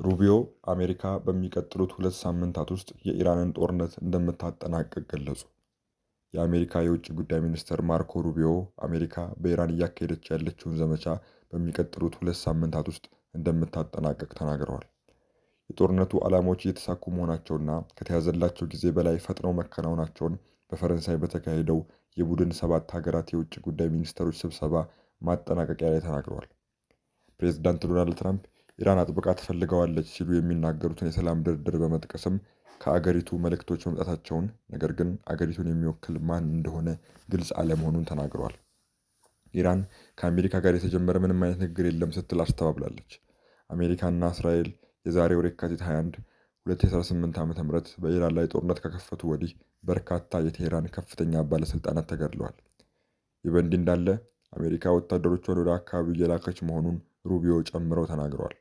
ሩቢዮ አሜሪካ በሚቀጥሉት 2 ሳምንታት ውስጥ የኢራንን ጦርነት እንደምታጠናቅቅ ገለጹ። የአሜሪካ የውጭ ጉዳይ ሚኒስትር ማርኮ ሩቢዮ አሜሪካ በኢራን እያካሄደች ያለችውን ዘመቻ በሚቀጥሉት 2 ሳምንታት ውስጥ እንደምታጠናቅቅ ተናግረዋል። የጦርነቱ ዓላማዎች እየተሳኩ መሆናቸውና ከተያዘላቸው ጊዜ በላይ ፈጥነው መከናወናቸውን በፈረንሳይ በተካሄደው የቡድን 7 ሀገራት የውጭ ጉዳይ ሚኒስትሮች ስብሰባ ማጠናቀቂያ ላይ ተናግረዋል። ፕሬዝዳንት ዶናልድ ትራምፕ ኢራን አጥብቃ ትፈልገዋለች ሲሉ የሚናገሩትን የሰላም ድርድር በመጥቀስም ከአገሪቱ መልእክቶች መምጣታቸውን፣ ነገር ግን አገሪቱን የሚወክል ማን እንደሆነ ግልጽ አለመሆኑን ተናግረዋል። ኢራን ከአሜሪካ ጋር የተጀመረ ምንም አይነት ንግግር የለም ስትል አስተባብላለች። አሜሪካና እስራኤል የዛሬ ወር የካቲት 21 2018 ዓ.ም በኢራን ላይ ጦርነት ከከፈቱ ወዲህ በርካታ የቴሄራን ከፍተኛ ባለስልጣናት ተገድለዋል። ይህ በእንዲህ እንዳለ አሜሪካ ወታደሮቿን ወደ አካባቢው እየላከች መሆኑን ሩቢዮ ጨምረው ተናግረዋል።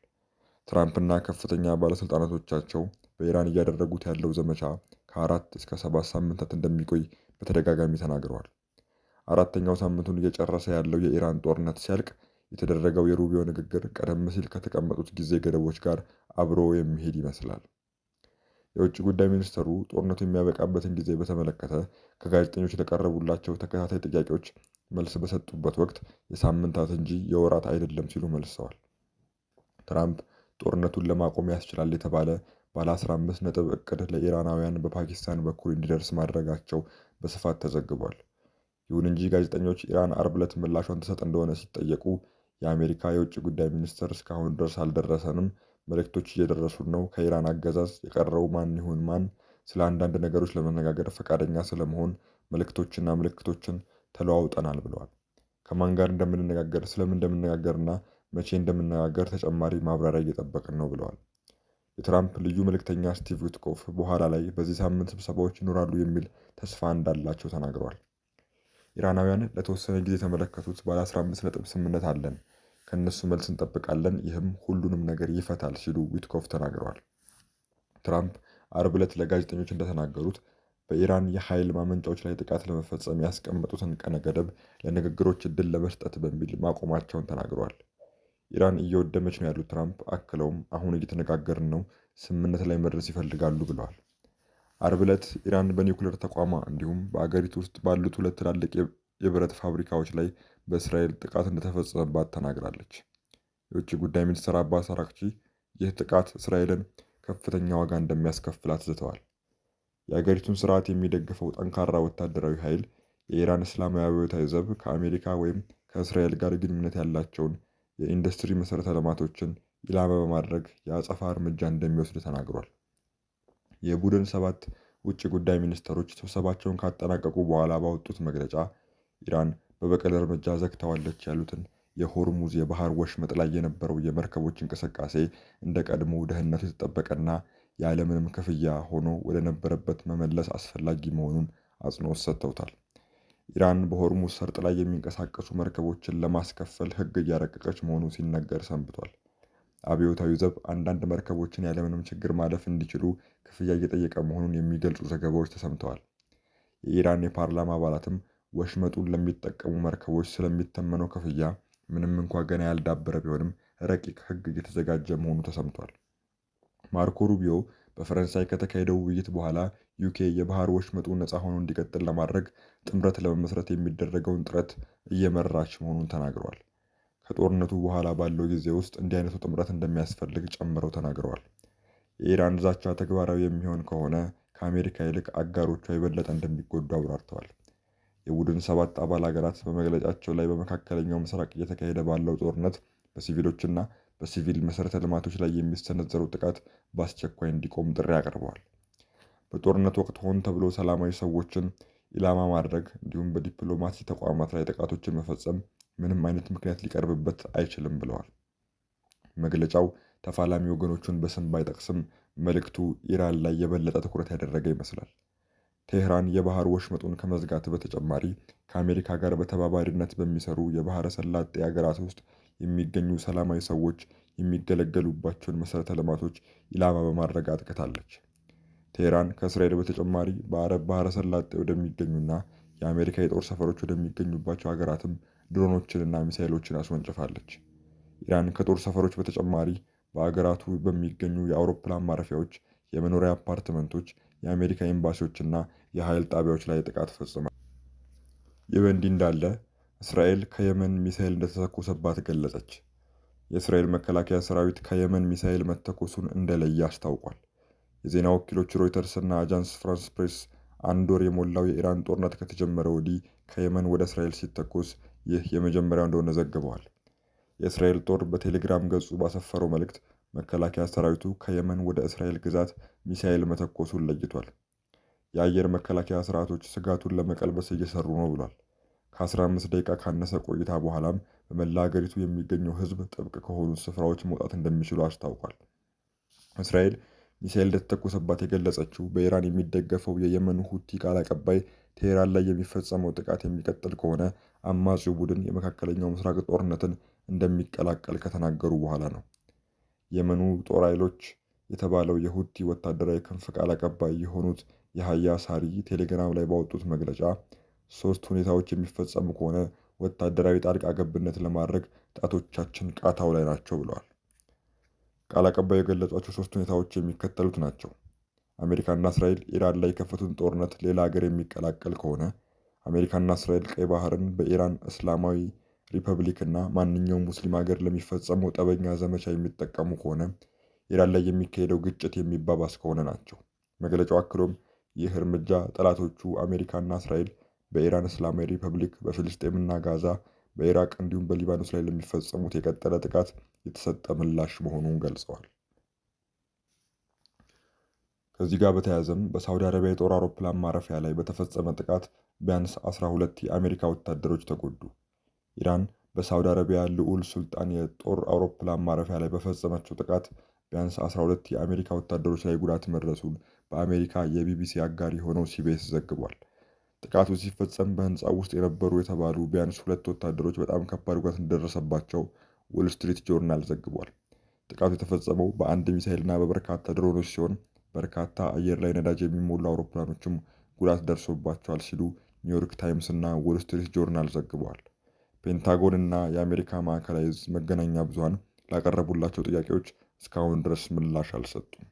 ትራምፕና ከፍተኛ ባለስልጣናቶቻቸው በኢራን እያደረጉት ያለው ዘመቻ ከ4 እስከ 7 ሳምንታት እንደሚቆይ በተደጋጋሚ ተናግረዋል። አራተኛው ሳምንቱን እየጨረሰ ያለው የኢራን ጦርነት ሲያልቅ የተደረገው የሩቢዮ ንግግር ቀደም ሲል ከተቀመጡት ጊዜ ገደቦች ጋር አብሮ የሚሄድ ይመስላል። የውጭ ጉዳይ ሚኒስትሩ ጦርነቱ የሚያበቃበትን ጊዜ በተመለከተ ከጋዜጠኞች ለቀረቡላቸው ተከታታይ ጥያቄዎች መልስ በሰጡበት ወቅት የሳምንታት እንጂ የወራት አይደለም ሲሉ መልሰዋል። ትራምፕ ጦርነቱን ለማቆም ያስችላል የተባለ ባለ 15 ነጥብ እቅድ ለኢራናውያን በፓኪስታን በኩል እንዲደርስ ማድረጋቸው በስፋት ተዘግቧል። ይሁን እንጂ ጋዜጠኞች ኢራን አርብ ዕለት ምላሿን ትሰጥ እንደሆነ ሲጠየቁ የአሜሪካ የውጭ ጉዳይ ሚኒስትር እስካሁን ድረስ አልደረሰንም፣ መልእክቶች እየደረሱን ነው፣ ከኢራን አገዛዝ የቀረው ማን ይሁን ማን ስለ አንዳንድ ነገሮች ለመነጋገር ፈቃደኛ ስለመሆን መልእክቶችና ምልክቶችን ተለዋውጠናል ብለዋል። ከማን ጋር እንደምንነጋገር፣ ስለምን እንደምንነጋገርና መቼ እንደምንነጋገር ተጨማሪ ማብራሪያ እየጠበቅን ነው ብለዋል። የትራምፕ ልዩ መልእክተኛ ስቲቭ ዊትኮፍ በኋላ ላይ በዚህ ሳምንት ስብሰባዎች ይኖራሉ የሚል ተስፋ እንዳላቸው ተናግረዋል። ኢራናውያን ለተወሰነ ጊዜ የተመለከቱት ባለ 15 ነጥብ ስምምነት አለን፣ ከእነሱ መልስ እንጠብቃለን፣ ይህም ሁሉንም ነገር ይፈታል ሲሉ ዊትኮፍ ተናግረዋል። ትራምፕ አርብ ዕለት ለጋዜጠኞች እንደተናገሩት በኢራን የኃይል ማመንጫዎች ላይ ጥቃት ለመፈጸም ያስቀመጡትን ቀነ ገደብ ለንግግሮች እድል ለመስጠት በሚል ማቆማቸውን ተናግረዋል። ኢራን እየወደመች ነው ያሉት ትራምፕ አክለውም አሁን እየተነጋገርን ነው፣ ስምምነት ላይ መድረስ ይፈልጋሉ ብለዋል። አርብ ዕለት ኢራን በኒውክሌር ተቋሟ እንዲሁም በአገሪቱ ውስጥ ባሉት 2 ትላልቅ የብረት ፋብሪካዎች ላይ በእስራኤል ጥቃት እንደተፈጸመባት ተናግራለች። የውጭ ጉዳይ ሚኒስትር አባስ አራክቺ ይህ ጥቃት እስራኤልን ከፍተኛ ዋጋ እንደሚያስከፍላት ዝተዋል። የአገሪቱን ስርዓት የሚደግፈው ጠንካራ ወታደራዊ ኃይል የኢራን እስላማዊ አብዮታዊ ዘብ ከአሜሪካ ወይም ከእስራኤል ጋር ግንኙነት ያላቸውን የኢንዱስትሪ መሠረተ ልማቶችን ኢላማ በማድረግ የአጸፋ እርምጃ እንደሚወስድ ተናግሯል። የቡድን 7 ውጭ ጉዳይ ሚኒስትሮች ስብሰባቸውን ካጠናቀቁ በኋላ ባወጡት መግለጫ ኢራን በበቀል እርምጃ ዘግተዋለች ያሉትን የሆርሙዝ የባህር ወሽመጥ ላይ የነበረው የመርከቦች እንቅስቃሴ እንደ ቀድሞ ደህንነቱ የተጠበቀና ያለምንም ክፍያ ሆኖ ወደ ነበረበት መመለስ አስፈላጊ መሆኑን አጽንኦት ሰጥተውታል። ኢራን በሆርሙዝ ሰርጥ ላይ የሚንቀሳቀሱ መርከቦችን ለማስከፈል ሕግ እያረቀቀች መሆኑ ሲነገር ሰንብቷል። አብዮታዊ ዘብ አንዳንድ መርከቦችን ያለምንም ችግር ማለፍ እንዲችሉ ክፍያ እየጠየቀ መሆኑን የሚገልጹ ዘገባዎች ተሰምተዋል። የኢራን የፓርላማ አባላትም ወሽመጡን ለሚጠቀሙ መርከቦች ስለሚተመነው ክፍያ ምንም እንኳ ገና ያልዳበረ ቢሆንም ረቂቅ ሕግ እየተዘጋጀ መሆኑ ተሰምቷል። ማርኮ ሩቢዮ በፈረንሳይ ከተካሄደው ውይይት በኋላ ዩኬ የባህር ወሽመጡ ነፃ ሆኖ እንዲቀጥል ለማድረግ ጥምረት ለመመስረት የሚደረገውን ጥረት እየመራች መሆኑን ተናግረዋል። ከጦርነቱ በኋላ ባለው ጊዜ ውስጥ እንዲህ አይነቱ ጥምረት እንደሚያስፈልግ ጨምረው ተናግረዋል። የኢራን ዛቻ ተግባራዊ የሚሆን ከሆነ ከአሜሪካ ይልቅ አጋሮቿ የበለጠ እንደሚጎዱ አብራርተዋል። የቡድን 7 አባል ሀገራት በመግለጫቸው ላይ በመካከለኛው ምስራቅ እየተካሄደ ባለው ጦርነት በሲቪሎችና በሲቪል መሠረተ ልማቶች ላይ የሚሰነዘረው ጥቃት በአስቸኳይ እንዲቆም ጥሪ አቅርበዋል። በጦርነት ወቅት ሆን ተብሎ ሰላማዊ ሰዎችን ኢላማ ማድረግ እንዲሁም በዲፕሎማሲ ተቋማት ላይ ጥቃቶችን መፈጸም ምንም አይነት ምክንያት ሊቀርብበት አይችልም ብለዋል። መግለጫው ተፋላሚ ወገኖቹን በስም ባይጠቅስም መልእክቱ ኢራን ላይ የበለጠ ትኩረት ያደረገ ይመስላል። ቴህራን የባህር ወሽመጡን ከመዝጋት በተጨማሪ ከአሜሪካ ጋር በተባባሪነት በሚሰሩ የባህረ ሰላጤ ሀገራት ውስጥ የሚገኙ ሰላማዊ ሰዎች የሚገለገሉባቸውን መሠረተ ልማቶች ኢላማ በማድረግ አጥቅታለች። ቴህራን ከእስራኤል በተጨማሪ በአረብ ባህረ ሰላጤ ወደሚገኙና የአሜሪካ የጦር ሰፈሮች ወደሚገኙባቸው ሀገራትም ድሮኖችንና ሚሳይሎችን አስወንጭፋለች። ኢራን ከጦር ሰፈሮች በተጨማሪ በአገራቱ በሚገኙ የአውሮፕላን ማረፊያዎች፣ የመኖሪያ አፓርትመንቶች፣ የአሜሪካ ኤምባሲዎችና የኃይል ጣቢያዎች ላይ ጥቃት ፈጽሟል። ይህ በእንዲህ እንዳለ እስራኤል ከየመን ሚሳኤል እንደተተኮሰባት ገለጸች። የእስራኤል መከላከያ ሰራዊት ከየመን ሚሳኤል መተኮሱን እንደለየ አስታውቋል። የዜና ወኪሎች ሮይተርስ እና አጃንስ ፍራንስ ፕሬስ አንድ ወር የሞላው የኢራን ጦርነት ከተጀመረ ወዲህ ከየመን ወደ እስራኤል ሲተኮስ ይህ የመጀመሪያው እንደሆነ ዘግበዋል። የእስራኤል ጦር በቴሌግራም ገጹ ባሰፈረው መልእክት መከላከያ ሰራዊቱ ከየመን ወደ እስራኤል ግዛት ሚሳኤል መተኮሱን ለይቷል። የአየር መከላከያ ስርዓቶች ስጋቱን ለመቀልበስ እየሰሩ ነው ብሏል። ከ15 ደቂቃ ካነሰ ቆይታ በኋላም በመላ ሀገሪቱ የሚገኘው ሕዝብ ጥብቅ ከሆኑ ስፍራዎች መውጣት እንደሚችሉ አስታውቋል። እስራኤል ሚሳኤል እንደተተኮሰባት የገለጸችው በኢራን የሚደገፈው የየመን ሁቲ ቃል አቀባይ ቴህራን ላይ የሚፈጸመው ጥቃት የሚቀጥል ከሆነ አማጺው ቡድን የመካከለኛው ምስራቅ ጦርነትን እንደሚቀላቀል ከተናገሩ በኋላ ነው። የመኑ ጦር ኃይሎች የተባለው የሁቲ ወታደራዊ ክንፍ ቃል አቀባይ የሆኑት የሀያ ሳሪ ቴሌግራም ላይ ባወጡት መግለጫ 3 ሁኔታዎች የሚፈጸሙ ከሆነ ወታደራዊ ጣልቃ ገብነት ለማድረግ ጣቶቻችን ቃታው ላይ ናቸው ብለዋል። ቃል አቀባዩ የገለጿቸው 3 ሁኔታዎች የሚከተሉት ናቸው። አሜሪካና እስራኤል ኢራን ላይ የከፈቱን ጦርነት ሌላ ሀገር የሚቀላቀል ከሆነ፣ አሜሪካና እስራኤል ቀይ ባህርን በኢራን እስላማዊ ሪፐብሊክ እና ማንኛውም ሙስሊም ሀገር ለሚፈጸመው ጠበኛ ዘመቻ የሚጠቀሙ ከሆነ፣ ኢራን ላይ የሚካሄደው ግጭት የሚባባስ ከሆነ ናቸው። መግለጫው አክሎም ይህ እርምጃ ጠላቶቹ አሜሪካና እስራኤል በኢራን እስላማዊ ሪፐብሊክ፣ በፍልስጤምና ጋዛ፣ በኢራቅ እንዲሁም በሊባኖስ ላይ ለሚፈጸሙት የቀጠለ ጥቃት የተሰጠ ምላሽ መሆኑን ገልጸዋል። ከዚህ ጋር በተያያዘም በሳውዲ አረቢያ የጦር አውሮፕላን ማረፊያ ላይ በተፈጸመ ጥቃት ቢያንስ 12 የአሜሪካ ወታደሮች ተጎዱ። ኢራን በሳውዲ አረቢያ ልዑል ሱልጣን የጦር አውሮፕላን ማረፊያ ላይ በፈጸመችው ጥቃት ቢያንስ 12 የአሜሪካ ወታደሮች ላይ ጉዳት መድረሱን በአሜሪካ የቢቢሲ አጋር የሆነው ሲቢኤስ ዘግቧል። ጥቃቱ ሲፈጸም በህንፃው ውስጥ የነበሩ የተባሉ ቢያንስ 2 ወታደሮች በጣም ከባድ ጉዳት እንደደረሰባቸው ዎል ስትሪት ጆርናል ዘግቧል። ጥቃቱ የተፈጸመው በአንድ ሚሳኤልና በበርካታ ድሮኖች ሲሆን በርካታ አየር ላይ ነዳጅ የሚሞሉ አውሮፕላኖችም ጉዳት ደርሶባቸዋል ሲሉ ኒውዮርክ ታይምስ እና ዎል ስትሪት ጆርናል ዘግበዋል። ፔንታጎን እና የአሜሪካ ማዕከላዊ ዕዝ መገናኛ ብዙሃን ላቀረቡላቸው ጥያቄዎች እስካሁን ድረስ ምላሽ አልሰጡም።